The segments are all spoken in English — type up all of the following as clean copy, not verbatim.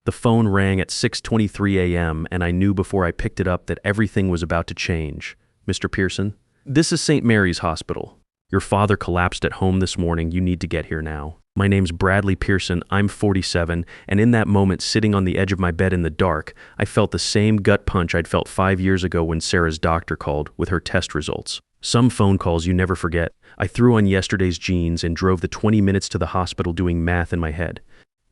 The phone rang at 6:23 a.m., and I knew before I picked it up that everything was about to change. Mr. Pearson? This is St. Mary's Hospital. Your father collapsed at home this morning. You need to get here now. My name's Bradley Pearson. I'm 47, and in that moment, sitting on the edge of my bed in the dark, I felt the same gut punch I'd felt 5 years ago when Sarah's doctor called with her test results. Some phone calls you never forget. I threw on yesterday's jeans and drove the 20 minutes to the hospital doing math in my head.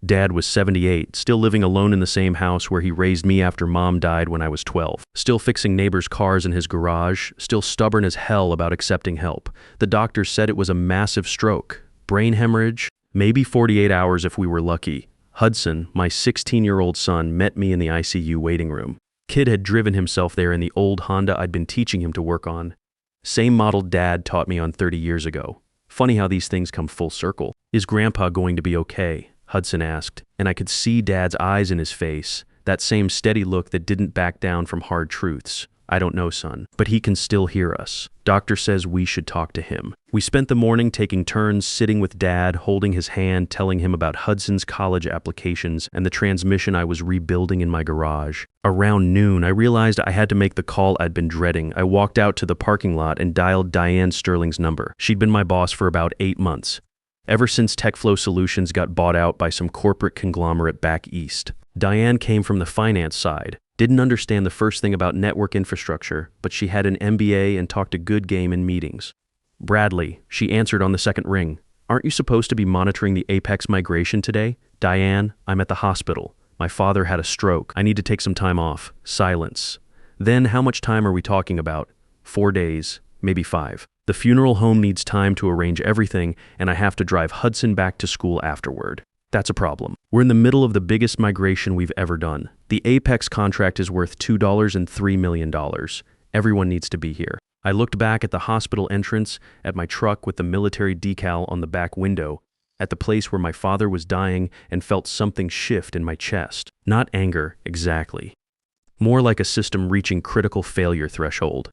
Dad was 78, still living alone in the same house where he raised me after Mom died when I was 12. Still fixing neighbors' cars in his garage, still stubborn as hell about accepting help. The doctors said it was a massive stroke, brain hemorrhage, maybe 48 hours if we were lucky. Hudson, my 16-year-old son, met me in the ICU waiting room. Kid had driven himself there in the old Honda I'd been teaching him to work on. Same model Dad taught me on 30 years ago. Funny how these things come full circle. Is Grandpa going to be okay? Hudson asked, and I could see Dad's eyes in his face, that same steady look that didn't back down from hard truths. I don't know, son, but he can still hear us. Doctor says we should talk to him. We spent the morning taking turns sitting with Dad, holding his hand, telling him about Hudson's college applications and the transmission I was rebuilding in my garage. Around noon, I realized I had to make the call I'd been dreading. I walked out to the parking lot and dialed Diane Sterling's number. She'd been my boss for about 8 months. Ever since TechFlow Solutions got bought out by some corporate conglomerate back east. Diane came from the finance side, didn't understand the first thing about network infrastructure, but she had an MBA and talked a good game in meetings. Bradley, she answered on the second ring. Aren't you supposed to be monitoring the Apex migration today? Diane, I'm at the hospital. My father had a stroke. I need to take some time off. Silence. Then how much time are we talking about? 4 days, maybe 5. The funeral home needs time to arrange everything, and I have to drive Hudson back to school afterward. That's a problem. We're in the middle of the biggest migration we've ever done. The Apex contract is worth $203 million. Everyone needs to be here. I looked back at the hospital entrance, at my truck with the military decal on the back window, at the place where my father was dying, and felt something shift in my chest. Not anger, exactly. More like a system reaching critical failure threshold.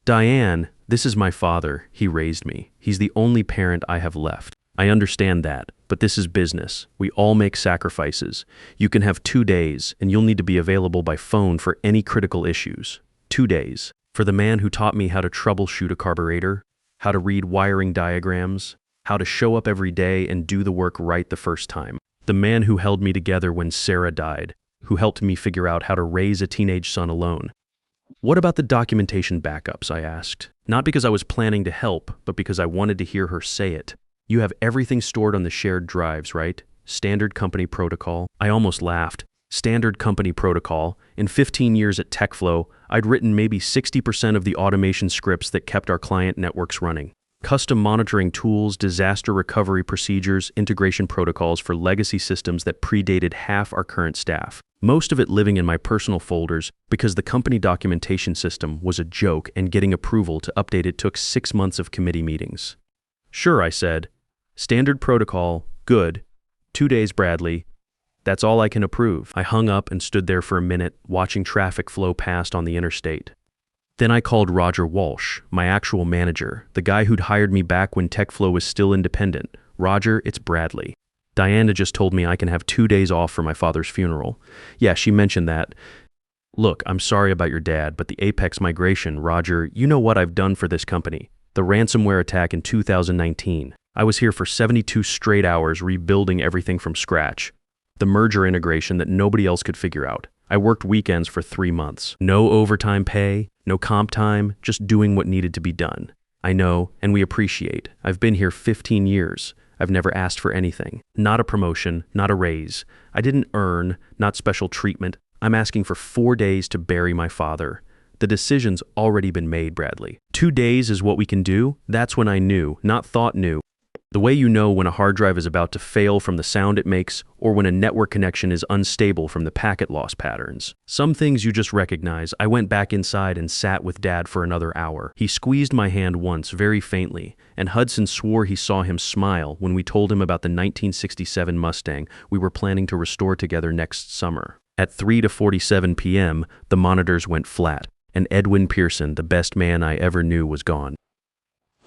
Diane, this is my father. He raised me. He's the only parent I have left. I understand that, but this is business. We all make sacrifices. You can have 2 days, and you'll need to be available by phone for any critical issues. 2 days. For the man who taught me how to troubleshoot a carburetor, how to read wiring diagrams, how to show up every day and do the work right the first time. The man who held me together when Sarah died, who helped me figure out how to raise a teenage son alone. What about the documentation backups, I asked. Not because I was planning to help, but because I wanted to hear her say it. You have everything stored on the shared drives, right? Standard company protocol. I almost laughed. Standard company protocol. In 15 years at TechFlow, I'd written maybe 60% of the automation scripts that kept our client networks running. Custom monitoring tools, disaster recovery procedures, integration protocols for legacy systems that predated half our current staff. Most of it living in my personal folders because the company documentation system was a joke and getting approval to update it took 6 months of committee meetings. Sure, I said. Standard protocol, good. 2 days, Bradley. That's all I can approve. I hung up and stood there for a minute, watching traffic flow past on the interstate. Then I called Roger Walsh, my actual manager, the guy who'd hired me back when TechFlow was still independent. Roger, it's Bradley. Diana just told me I can have 2 days off for my father's funeral. Yeah, she mentioned that. Look, I'm sorry about your dad, but the Apex migration, Roger, you know what I've done for this company. The ransomware attack in 2019. I was here for 72 straight hours rebuilding everything from scratch. The merger integration that nobody else could figure out. I worked weekends for 3 months. No overtime pay, no comp time, just doing what needed to be done. I know, and we appreciate. I've been here 15 years. I've never asked for anything. Not a promotion, not a raise. I didn't earn, not special treatment. I'm asking for 4 days to bury my father. The decision's already been made, Bradley. 2 days is what we can do. That's when I knew, not thought knew. The way you know when a hard drive is about to fail from the sound it makes, or when a network connection is unstable from the packet loss patterns. Some things you just recognize. I went back inside and sat with Dad for another hour. He squeezed my hand once, very faintly, and Hudson swore he saw him smile when we told him about the 1967 Mustang we were planning to restore together next summer. At 3:47 p.m., the monitors went flat, and Edwin Pearson, the best man I ever knew, was gone.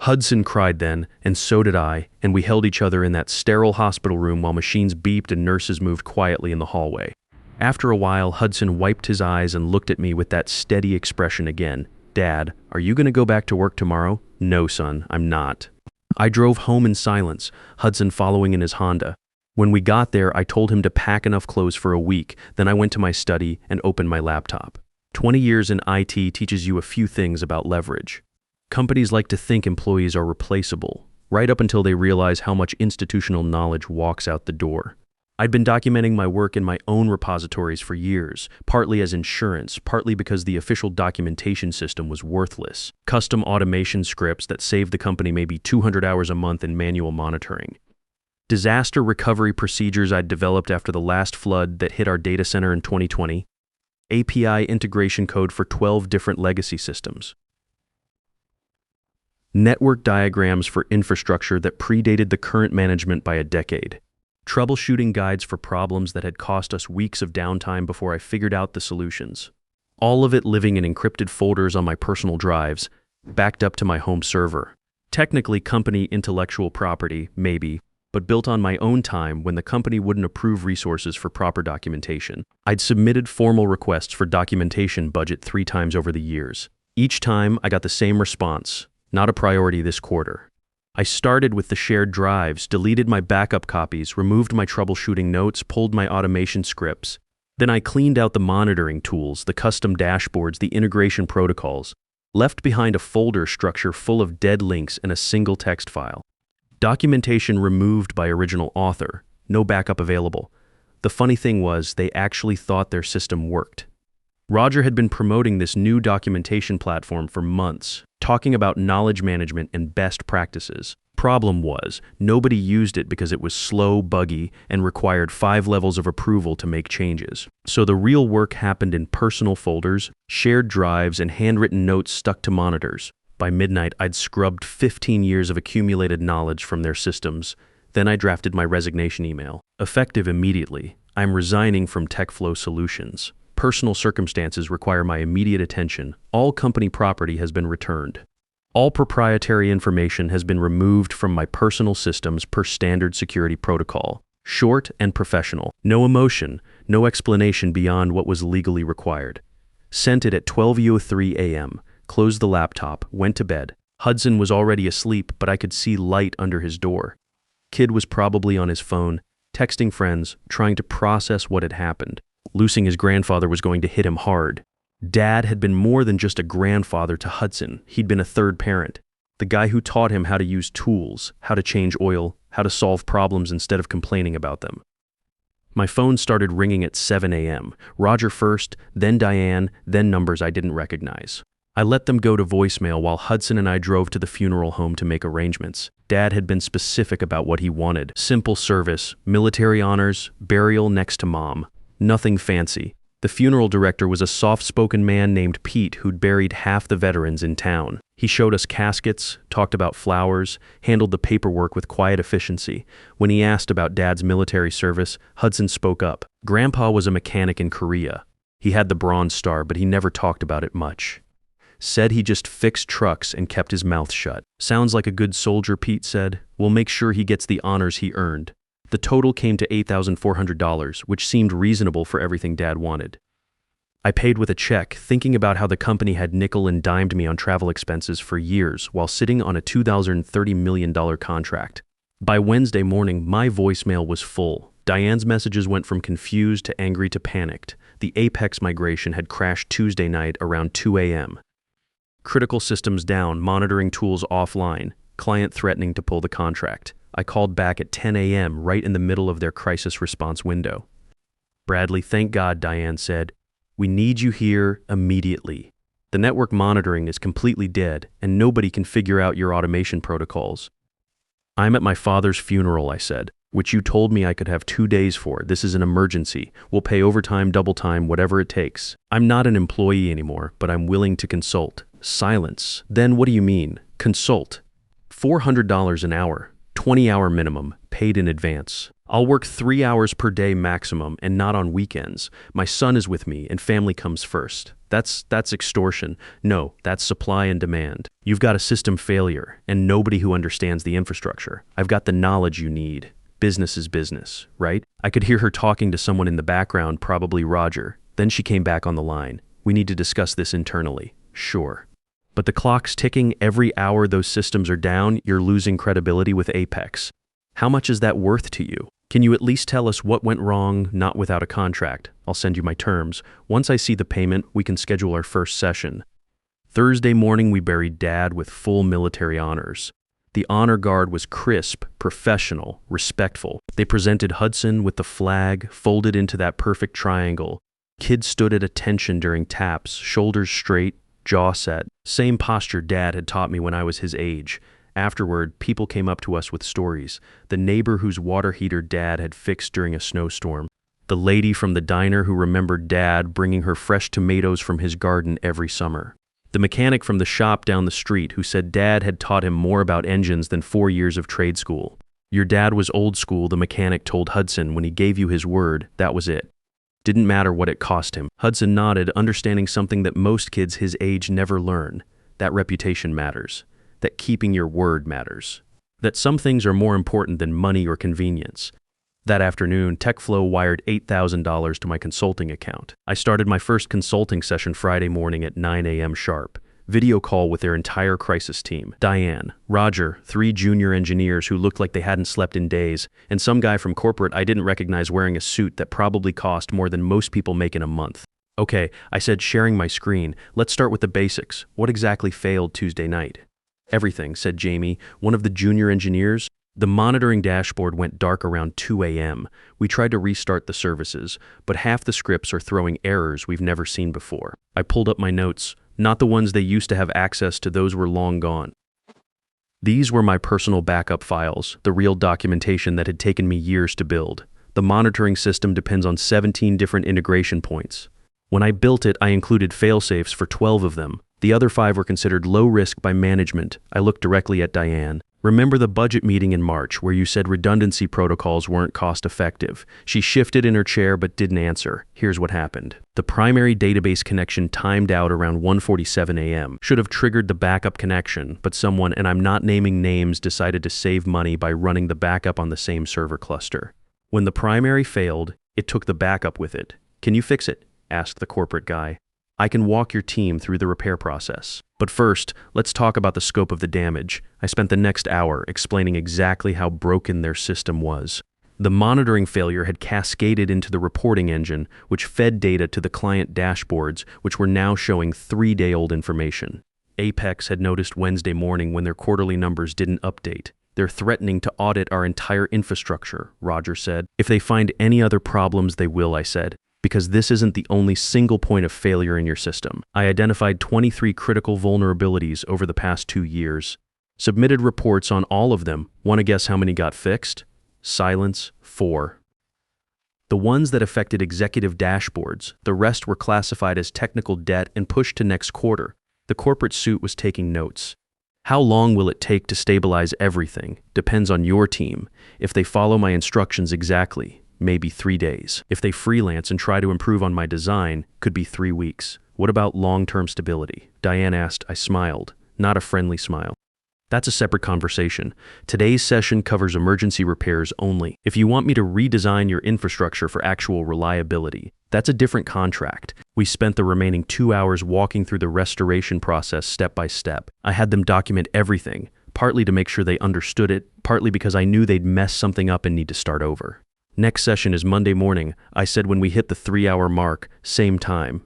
Hudson cried then, and so did I, and we held each other in that sterile hospital room while machines beeped and nurses moved quietly in the hallway. After a while, Hudson wiped his eyes and looked at me with that steady expression again. Dad, are you going to go back to work tomorrow? No, son, I'm not. I drove home in silence, Hudson following in his Honda. When we got there, I told him to pack enough clothes for a week, then I went to my study and opened my laptop. 20 years in IT teaches you a few things about leverage. Companies like to think employees are replaceable, right up until they realize how much institutional knowledge walks out the door. I'd been documenting my work in my own repositories for years, partly as insurance, partly because the official documentation system was worthless. Custom automation scripts that saved the company maybe 200 hours a month in manual monitoring. Disaster recovery procedures I'd developed after the last flood that hit our data center in 2020. API integration code for 12 different legacy systems. Network diagrams for infrastructure that predated the current management by a decade. Troubleshooting guides for problems that had cost us weeks of downtime before I figured out the solutions. All of it living in encrypted folders on my personal drives, backed up to my home server. Technically company intellectual property, maybe, but built on my own time when the company wouldn't approve resources for proper documentation. I'd submitted formal requests for documentation budget 3 times over the years. Each time, I got the same response, not a priority this quarter. I started with the shared drives, deleted my backup copies, removed my troubleshooting notes, pulled my automation scripts. Then I cleaned out the monitoring tools, the custom dashboards, the integration protocols, left behind a folder structure full of dead links and a single text file. Documentation removed by original author, no backup available. The funny thing was, they actually thought their system worked. Roger had been promoting this new documentation platform for months, talking about knowledge management and best practices. Problem was, nobody used it because it was slow, buggy, and required 5 levels of approval to make changes. So the real work happened in personal folders, shared drives, and handwritten notes stuck to monitors. By midnight, I'd scrubbed 15 years of accumulated knowledge from their systems. Then I drafted my resignation email. Effective immediately, I'm resigning from TechFlow Solutions. Personal circumstances require my immediate attention. All company property has been returned. All proprietary information has been removed from my personal systems per standard security protocol. Short and professional. No emotion, no explanation beyond what was legally required. Sent it at 12:03 a.m. Closed the laptop, went to bed. Hudson was already asleep, but I could see light under his door. Kid was probably on his phone, texting friends, trying to process what had happened. Losing his grandfather was going to hit him hard. Dad had been more than just a grandfather to Hudson. He'd been a third parent. The guy who taught him how to use tools, how to change oil, how to solve problems instead of complaining about them. My phone started ringing at 7 a.m. Roger first, then Diane, then numbers I didn't recognize. I let them go to voicemail while Hudson and I drove to the funeral home to make arrangements. Dad had been specific about what he wanted. Simple service, military honors, burial next to Mom. Nothing fancy. The funeral director was a soft-spoken man named Pete who'd buried half the veterans in town. He showed us caskets, talked about flowers, handled the paperwork with quiet efficiency. When he asked about Dad's military service, Hudson spoke up. Grandpa was a mechanic in Korea. He had the Bronze Star, but he never talked about it much. Said he just fixed trucks and kept his mouth shut. Sounds like a good soldier, Pete said. We'll make sure he gets the honors he earned. The total came to $8,400, which seemed reasonable for everything Dad wanted. I paid with a check, thinking about how the company had nickel and dimed me on travel expenses for years while sitting on a $230 million contract. By Wednesday morning, my voicemail was full. Diane's messages went from confused to angry to panicked. The Apex migration had crashed Tuesday night around 2 a.m. Critical systems down, monitoring tools offline, client threatening to pull the contract. I called back at 10 a.m. right in the middle of their crisis response window. Bradley, thank God, Diane said. We need you here immediately. The network monitoring is completely dead, and nobody can figure out your automation protocols. I'm at my father's funeral, I said, which you told me I could have 2 days for. This is an emergency. We'll pay overtime, double time, whatever it takes. I'm not an employee anymore, but I'm willing to consult. Silence. Then what do you mean? Consult. $400 an hour. 20-hour minimum, paid in advance. I'll work 3 hours per day maximum and not on weekends. My son is with me and family comes first. That's extortion. No, that's supply and demand. You've got a system failure and nobody who understands the infrastructure. I've got the knowledge you need. Business is business, right? I could hear her talking to someone in the background, probably Roger. Then she came back on the line. We need to discuss this internally. Sure. But the clock's ticking. Every hour those systems are down, you're losing credibility with Apex. How much is that worth to you? Can you at least tell us what went wrong, not without a contract? I'll send you my terms. Once I see the payment, we can schedule our first session. Thursday morning, we buried Dad with full military honors. The honor guard was crisp, professional, respectful. They presented Hudson with the flag, folded into that perfect triangle. Kids stood at attention during taps, shoulders straight, jaw set. Same posture Dad had taught me when I was his age. Afterward, people came up to us with stories. The neighbor whose water heater Dad had fixed during a snowstorm. The lady from the diner who remembered Dad bringing her fresh tomatoes from his garden every summer. The mechanic from the shop down the street who said Dad had taught him more about engines than 4 years of trade school. Your dad was old school, the mechanic told Hudson. When he gave you his word, that was it. Didn't matter what it cost him. Hudson nodded, understanding something that most kids his age never learn. That reputation matters. That keeping your word matters. That some things are more important than money or convenience. That afternoon, TechFlow wired $8,000 to my consulting account. I started my first consulting session Friday morning at 9 a.m. sharp. Video call with their entire crisis team. Diane, Roger, 3 junior engineers who looked like they hadn't slept in days, and some guy from corporate I didn't recognize wearing a suit that probably cost more than most people make in a month. Okay, I said, sharing my screen. Let's start with the basics. What exactly failed Tuesday night? Everything, said Jamie, one of the junior engineers. The monitoring dashboard went dark around 2 a.m. We tried to restart the services, but half the scripts are throwing errors we've never seen before. I pulled up my notes, not the ones they used to have access to, those were long gone. These were my personal backup files, the real documentation that had taken me years to build. The monitoring system depends on 17 different integration points. When I built it, I included failsafes for 12 of them. The other 5 were considered low risk by management. I looked directly at Diane. Remember the budget meeting in March where you said redundancy protocols weren't cost effective? She shifted in her chair but didn't answer. Here's what happened. The primary database connection timed out around 1:47 a.m. Should have triggered the backup connection, but someone, and I'm not naming names, decided to save money by running the backup on the same server cluster. When the primary failed, it took the backup with it. Can you fix it? Asked the corporate guy. I can walk your team through the repair process. But first, let's talk about the scope of the damage. I spent the next hour explaining exactly how broken their system was. The monitoring failure had cascaded into the reporting engine, which fed data to the client dashboards, which were now showing 3-day-old information. Apex had noticed Wednesday morning when their quarterly numbers didn't update. They're threatening to audit our entire infrastructure, Roger said. If they find any other problems, they will, I said. Because this isn't the only single point of failure in your system. I identified 23 critical vulnerabilities over the past 2 years. Submitted reports on all of them. Want to guess how many got fixed? Silence, 4. The ones that affected executive dashboards, the rest were classified as technical debt and pushed to next quarter. The corporate suit was taking notes. How long will it take to stabilize everything? Depends on your team. If they follow my instructions exactly, maybe 3 days. If they freelance and try to improve on my design, could be 3 weeks. What about long-term stability? Diane asked. I smiled, not a friendly smile. That's a separate conversation. Today's session covers emergency repairs only. If you want me to redesign your infrastructure for actual reliability, that's a different contract. We spent the remaining 2 hours walking through the restoration process step by step. I had them document everything, partly to make sure they understood it, partly because I knew they'd mess something up and need to start over. Next session is Monday morning, I said when we hit the 3-hour mark, same time.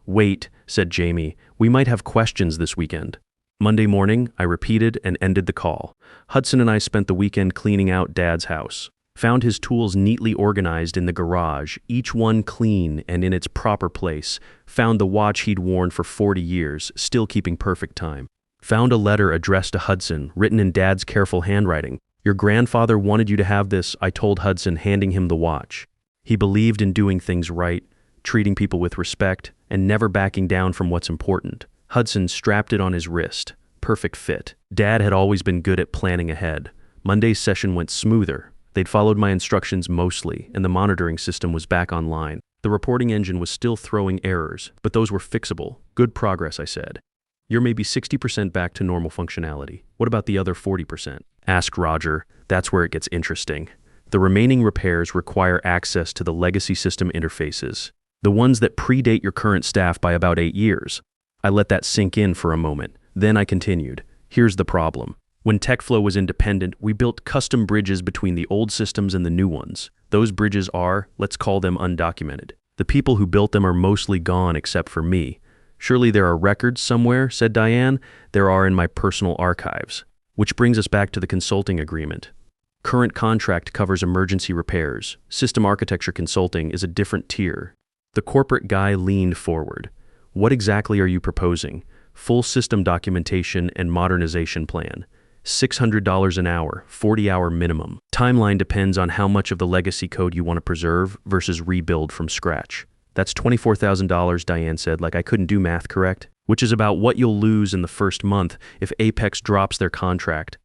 Wait, said Jamie, we might have questions this weekend. Monday morning, I repeated and ended the call. Hudson and I spent the weekend cleaning out Dad's house. Found his tools neatly organized in the garage, each one clean and in its proper place. Found the watch he'd worn for 40 years, still keeping perfect time. Found a letter addressed to Hudson, written in Dad's careful handwriting. Your grandfather wanted you to have this, I told Hudson, handing him the watch. He believed in doing things right, treating people with respect, and never backing down from what's important. Hudson strapped it on his wrist. Perfect fit. Dad had always been good at planning ahead. Monday's session went smoother. They'd followed my instructions mostly, and the monitoring system was back online. The reporting engine was still throwing errors, but those were fixable. Good progress, I said. You're maybe 60% back to normal functionality. What about the other 40%? Asked Roger. That's where it gets interesting. The remaining repairs require access to the legacy system interfaces, the ones that predate your current staff by about 8 years. I let that sink in for a moment. Then I continued. Here's the problem. When TechFlow was independent, we built custom bridges between the old systems and the new ones. Those bridges are, let's call them undocumented. The people who built them are mostly gone except for me. Surely there are records somewhere, said Diane. There are in my personal archives. Which brings us back to the consulting agreement. Current contract covers emergency repairs. System architecture consulting is a different tier. The corporate guy leaned forward. What exactly are you proposing? Full system documentation and modernization plan. $600 an hour, 40-hour minimum. Timeline depends on how much of the legacy code you want to preserve versus rebuild from scratch. That's $24,000, Diane said, like I couldn't do math correct, which is about what you'll lose in the first month if Apex drops their contract.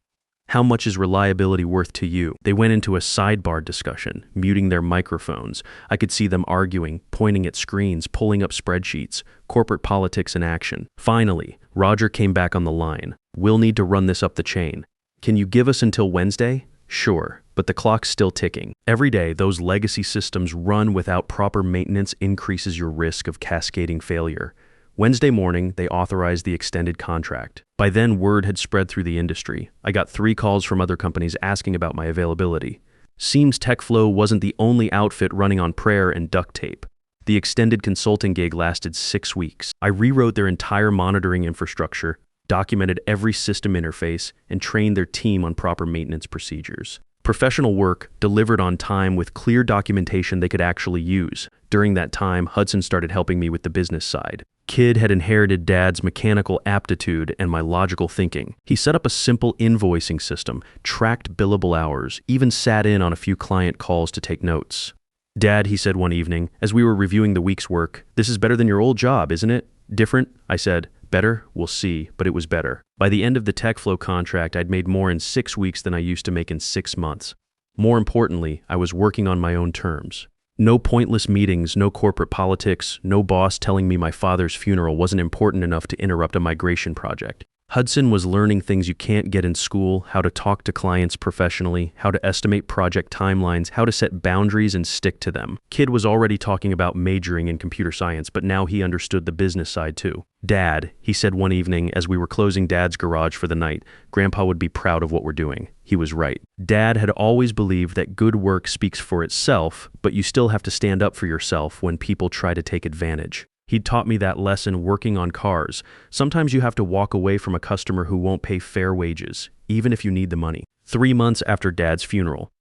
How much is reliability worth to you? They went into a sidebar discussion, muting their microphones. I could see them arguing, pointing at screens, pulling up spreadsheets, corporate politics in action. Finally, Roger came back on the line. We'll need to run this up the chain. Can you give us until Wednesday? Sure, but the clock's still ticking. Every day, those legacy systems run without proper maintenance increases your risk of cascading failure. Wednesday morning, they authorized the extended contract. By then, word had spread through the industry. I got 3 calls from other companies asking about my availability. Seems TechFlow wasn't the only outfit running on prayer and duct tape. The extended consulting gig lasted 6 weeks. I rewrote their entire monitoring infrastructure, documented every system interface, and trained their team on proper maintenance procedures. Professional work delivered on time with clear documentation they could actually use. During that time, Hudson started helping me with the business side. Kid had inherited Dad's mechanical aptitude and my logical thinking. He set up a simple invoicing system, tracked billable hours, even sat in on a few client calls to take notes. Dad, he said one evening, as we were reviewing the week's work, this is better than your old job, isn't it? Different? I said. Better? We'll see, but it was better. By the end of the TechFlow contract, I'd made more in 6 weeks than I used to make in 6 months. More importantly, I was working on my own terms. No pointless meetings, no corporate politics, no boss telling me my father's funeral wasn't important enough to interrupt a migration project. Hudson was learning things you can't get in school, how to talk to clients professionally, how to estimate project timelines, how to set boundaries and stick to them. Kid was already talking about majoring in computer science, but now he understood the business side too. Dad, he said one evening as we were closing Dad's garage for the night, Grandpa would be proud of what we're doing. He was right. Dad had always believed that good work speaks for itself, but you still have to stand up for yourself when people try to take advantage. He'd taught me that lesson working on cars. Sometimes you have to walk away from a customer who won't pay fair wages, even if you need the money. 3 months after Dad's funeral,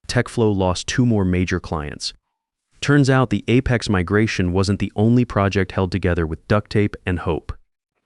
TechFlow lost 2 more major clients. Turns out the Apex migration wasn't the only project held together with duct tape and hope.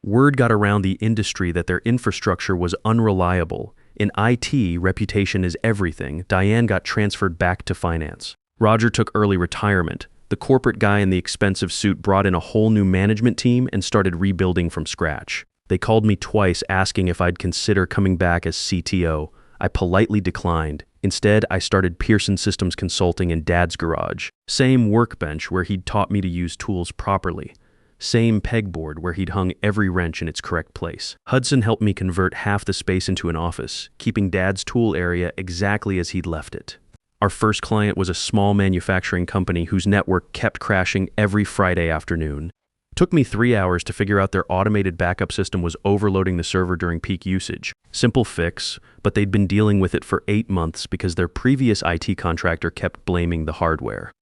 Word got around the industry that their infrastructure was unreliable. In IT, reputation is everything. Diane got transferred back to finance. Roger took early retirement. The corporate guy in the expensive suit brought in a whole new management team and started rebuilding from scratch. They called me twice asking if I'd consider coming back as CTO. I politely declined. Instead, I started Pearson Systems Consulting in Dad's garage. Same workbench where he'd taught me to use tools properly. Same pegboard where he'd hung every wrench in its correct place. Hudson helped me convert half the space into an office, keeping Dad's tool area exactly as he'd left it. Our first client was a small manufacturing company whose network kept crashing every Friday afternoon. Took me 3 hours to figure out their automated backup system was overloading the server during peak usage. Simple fix, but they'd been dealing with it for 8 months because their previous IT contractor kept blaming the hardware.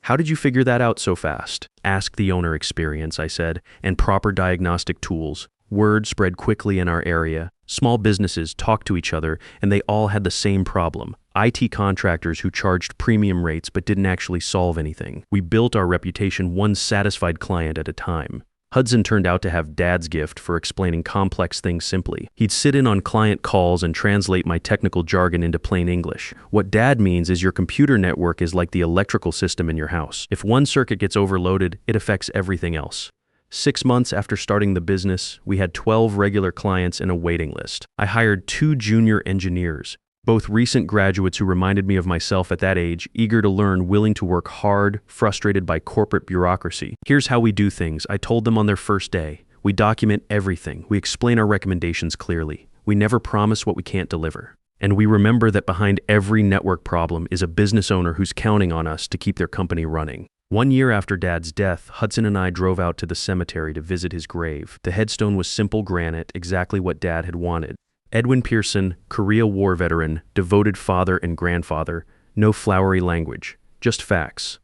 How did you figure that out so fast? Ask the owner experience, I said, and proper diagnostic tools. Word spread quickly in our area. Small businesses talked to each other, and they all had the same problem. IT contractors who charged premium rates but didn't actually solve anything. We built our reputation one satisfied client at a time. Hudson turned out to have Dad's gift for explaining complex things simply. He'd sit in on client calls and translate my technical jargon into plain English. What Dad means is your computer network is like the electrical system in your house. If one circuit gets overloaded, it affects everything else. 6 months after starting the business, we had 12 regular clients and a waiting list. I hired 2 junior engineers, both recent graduates who reminded me of myself at that age, eager to learn, willing to work hard, frustrated by corporate bureaucracy. Here's how we do things, I told them on their first day. We document everything. We explain our recommendations clearly. We never promise what we can't deliver. And we remember that behind every network problem is a business owner who's counting on us to keep their company running. 1 year after Dad's death, Hudson and I drove out to the cemetery to visit his grave. The headstone was simple granite, exactly what Dad had wanted. Edwin Pearson, Korea War veteran, devoted father and grandfather, no flowery language, just facts.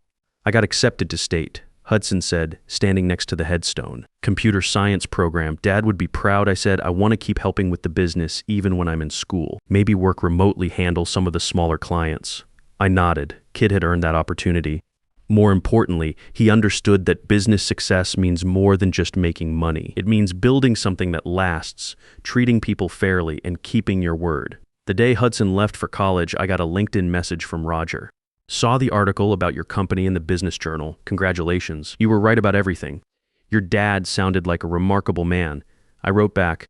I got accepted to state, Hudson said, standing next to the headstone. Computer science program. Dad would be proud, I said. I want to keep helping with the business even when I'm in school. Maybe work remotely, handle some of the smaller clients. I nodded. Kid had earned that opportunity. More importantly, he understood that business success means more than just making money. It means building something that lasts, treating people fairly, and keeping your word. The day Hudson left for college, I got a LinkedIn message from Roger. Saw the article about your company in the Business Journal. Congratulations. You were right about everything. Your dad sounded like a remarkable man. I wrote back,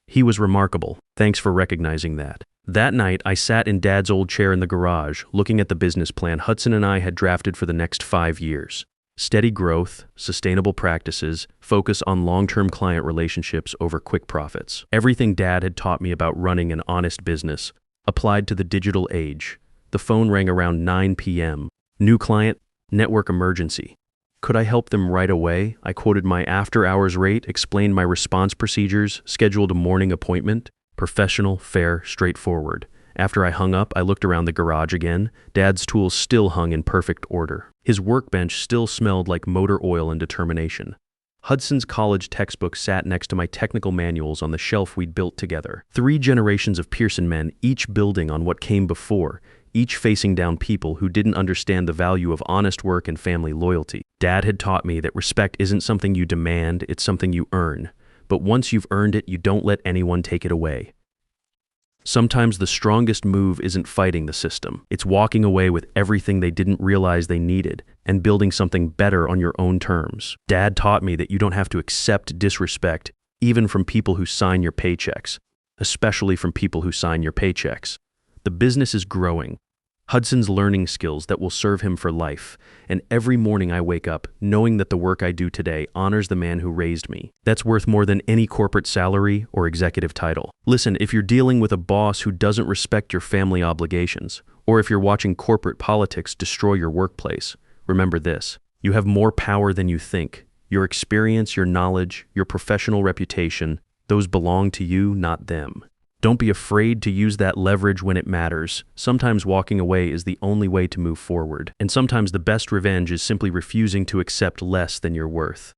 he was remarkable. Thanks for recognizing that. That night, I sat in Dad's old chair in the garage, looking at the business plan Hudson and I had drafted for the next 5 years. Steady growth, sustainable practices, focus on long-term client relationships over quick profits. Everything Dad had taught me about running an honest business applied to the digital age. The phone rang around 9 p.m. New client, network emergency. Could I help them right away? I quoted my after-hours rate, explained my response procedures, scheduled a morning appointment. Professional, fair, straightforward. After I hung up, I looked around the garage again. Dad's tools still hung in perfect order. His workbench still smelled like motor oil and determination. Hudson's college textbook sat next to my technical manuals on the shelf we'd built together. 3 generations of Pearson men, each building on what came before, each facing down people who didn't understand the value of honest work and family loyalty. Dad had taught me that respect isn't something you demand, it's something you earn. But once you've earned it, you don't let anyone take it away. Sometimes the strongest move isn't fighting the system. It's walking away with everything they didn't realize they needed and building something better on your own terms. Dad taught me that you don't have to accept disrespect, even from people who sign your paychecks, especially from people who sign your paychecks. The business is growing. Hudson's learning skills that will serve him for life, and every morning I wake up knowing that the work I do today honors the man who raised me. That's worth more than any corporate salary or executive title. Listen, if you're dealing with a boss who doesn't respect your family obligations, or if you're watching corporate politics destroy your workplace, remember this: you have more power than you think. Your experience, your knowledge, your professional reputation, those belong to you, not them. Don't be afraid to use that leverage when it matters. Sometimes walking away is the only way to move forward. And sometimes the best revenge is simply refusing to accept less than you're worth.